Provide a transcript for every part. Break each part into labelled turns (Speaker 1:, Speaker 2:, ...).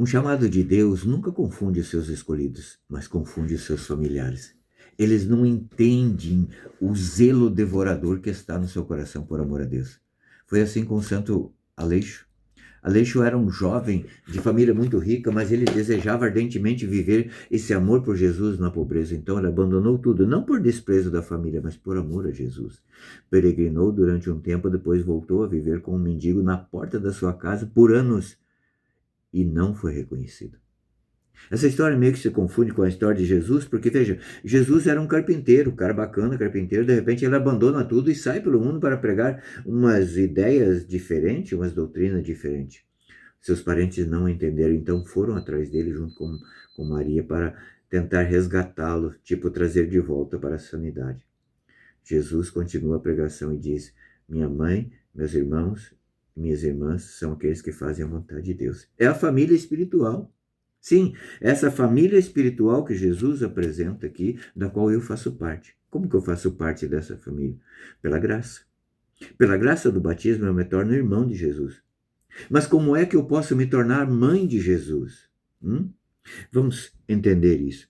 Speaker 1: Um chamado de Deus nunca confunde os seus escolhidos, mas confunde os seus familiares. Eles não entendem o zelo devorador que está no seu coração por amor a Deus. Foi assim com o santo Aleixo. Aleixo era um jovem de família muito rica, mas ele desejava ardentemente viver esse amor por Jesus na pobreza. Então ele abandonou tudo, não por desprezo da família, mas por amor a Jesus. Peregrinou durante um tempo, depois voltou a viver com um mendigo na porta da sua casa por anos e não foi reconhecido. Essa história meio que se confunde com a história de Jesus, porque, veja, Jesus era um carpinteiro, cara bacana, carpinteiro, de repente ele abandona tudo e sai pelo mundo para pregar umas ideias diferentes, umas doutrinas diferentes. Seus parentes não entenderam, então foram atrás dele junto com Maria para tentar resgatá-lo, tipo trazer de volta para a sanidade. Jesus continua a pregação e diz: minha mãe, meus irmãos, minhas irmãs são aqueles que fazem a vontade de Deus. É a família espiritual. Sim, essa família espiritual que Jesus apresenta aqui, da qual eu faço parte. Como que eu faço parte dessa família? Pela graça. Pela graça do batismo eu me torno irmão de Jesus. Mas como é que eu posso me tornar mãe de Jesus? Vamos entender isso.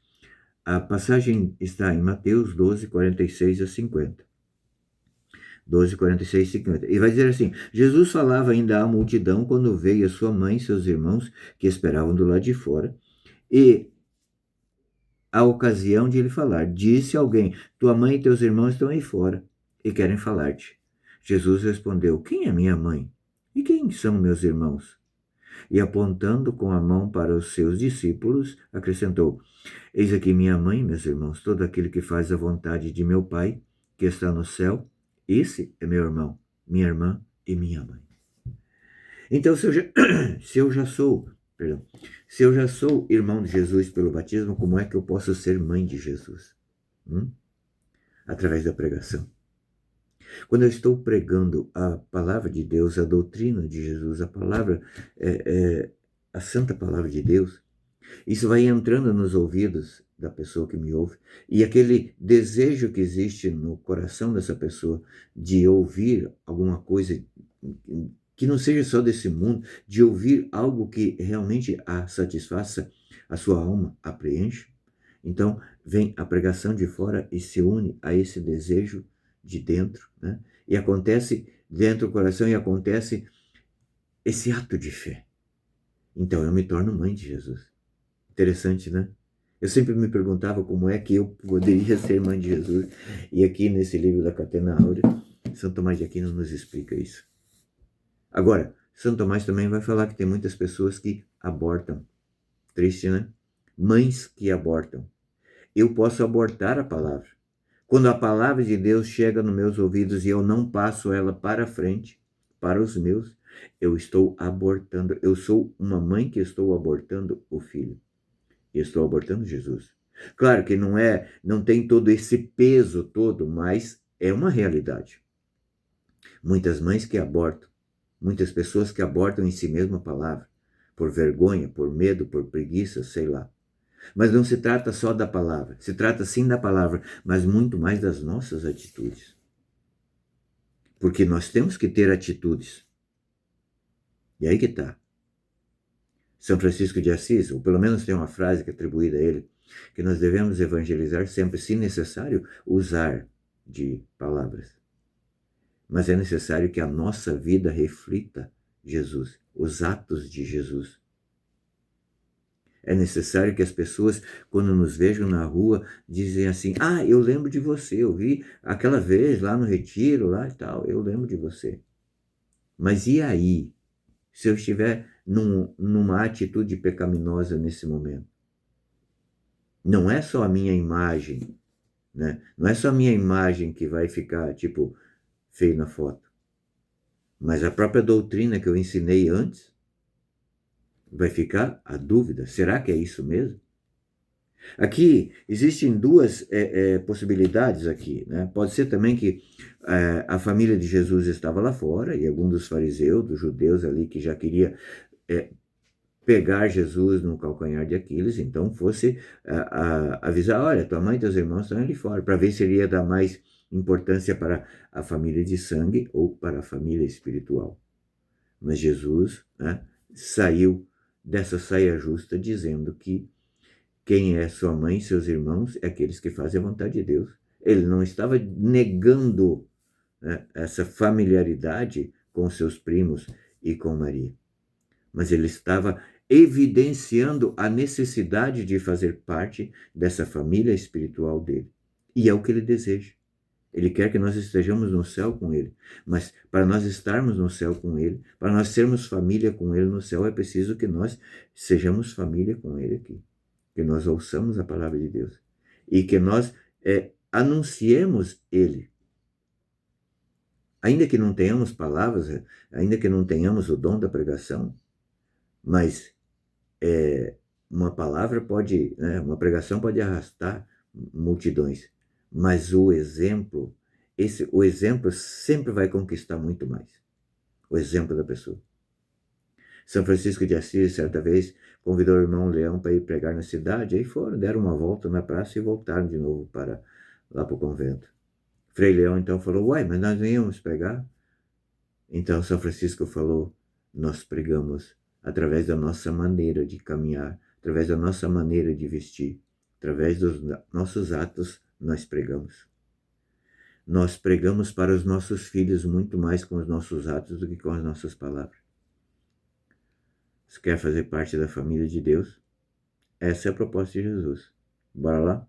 Speaker 1: A passagem está em Mateus 12, 46 a 50. 12, 46 e 50. E vai dizer assim: Jesus falava ainda à multidão quando veio a sua mãe e seus irmãos que esperavam do lado de fora. E a ocasião de ele falar, disse alguém: tua mãe e teus irmãos estão aí fora e querem falar-te. Jesus respondeu: quem é minha mãe? E quem são meus irmãos? E apontando com a mão para os seus discípulos, acrescentou: eis aqui minha mãe e meus irmãos, todo aquele que faz a vontade de meu Pai, que está no céu, esse é meu irmão, minha irmã e minha mãe. Então, se eu já sou irmão de Jesus pelo batismo, como é que eu posso ser mãe de Jesus? Através da pregação. Quando eu estou pregando a palavra de Deus, a doutrina de Jesus, a palavra, a santa palavra de Deus, isso vai entrando nos ouvidos da pessoa que me ouve, e aquele desejo que existe no coração dessa pessoa de ouvir alguma coisa que não seja só desse mundo, de ouvir algo que realmente a satisfaça, a sua alma a preenche. Então vem a pregação de fora e se une a esse desejo de dentro, né? E acontece dentro do coração e acontece esse ato de fé. Então eu me torno mãe de Jesus. Interessante, né? Eu sempre me perguntava como é que eu poderia ser mãe de Jesus. E aqui nesse livro da Catena Áurea, São Tomás de Aquino nos explica isso. Agora, São Tomás também vai falar que tem muitas pessoas que abortam. Triste, né? Mães que abortam. Eu posso abortar a palavra. Quando a palavra de Deus chega nos meus ouvidos e eu não passo ela para frente, para os meus, eu estou abortando. Eu sou uma mãe que estou abortando o filho. E estou abortando Jesus. Claro que não tem todo esse peso todo, mas é uma realidade. Muitas mães que abortam, muitas pessoas que abortam em si mesma a palavra, por vergonha, por medo, por preguiça, sei lá. Mas não se trata só da palavra, se trata sim da palavra, mas muito mais das nossas atitudes. Porque nós temos que ter atitudes. E aí que está. São Francisco de Assis, ou pelo menos tem uma frase que é atribuída a ele, que nós devemos evangelizar sempre, se necessário, usar de palavras. Mas é necessário que a nossa vida reflita Jesus, os atos de Jesus. É necessário que as pessoas, quando nos vejam na rua, dizem assim: ah, eu lembro de você, eu vi aquela vez lá no retiro, lá e tal, eu lembro de você. Mas e aí? Se eu estiver numa atitude pecaminosa nesse momento? Não é só a minha imagem, né? Não é só a minha imagem que vai ficar, tipo, feio na foto. Mas a própria doutrina que eu ensinei antes, vai ficar a dúvida. Será que é isso mesmo? Aqui existem duas possibilidades aqui, né? Pode ser também que a família de Jesus estava lá fora e algum dos fariseus, dos judeus ali que já queria pegar Jesus no calcanhar de Aquiles, então fosse avisar: olha, tua mãe e teus irmãos estão ali fora, para ver se ele ia dar mais importância para a família de sangue ou para a família espiritual. Mas Jesus, né, saiu dessa saia justa, dizendo que quem é sua mãe e seus irmãos é aqueles que fazem a vontade de Deus. Ele não estava negando, né, essa familiaridade com seus primos e com Maria, mas ele estava evidenciando a necessidade de fazer parte dessa família espiritual dele. E é o que ele deseja. Ele quer que nós estejamos no céu com ele. Mas para nós estarmos no céu com ele, para nós sermos família com ele no céu, é preciso que nós sejamos família com ele aqui. Que nós ouçamos a palavra de Deus. E que nós anunciemos ele. Ainda que não tenhamos palavras, ainda que não tenhamos o dom da pregação, mas uma palavra pode, né, uma pregação pode arrastar multidões, mas o exemplo sempre vai conquistar muito mais. O exemplo da pessoa. São Francisco de Assis, certa vez, convidou o irmão Leão para ir pregar na cidade, aí foram, deram uma volta na praça e voltaram de novo lá para o convento. Frei Leão então falou, uai, mas nós não íamos pregar? Então São Francisco falou, nós pregamos através da nossa maneira de caminhar, através da nossa maneira de vestir, através dos nossos atos, nós pregamos. Nós pregamos para os nossos filhos muito mais com os nossos atos do que com as nossas palavras. Você quer fazer parte da família de Deus? Essa é a proposta de Jesus. Bora lá?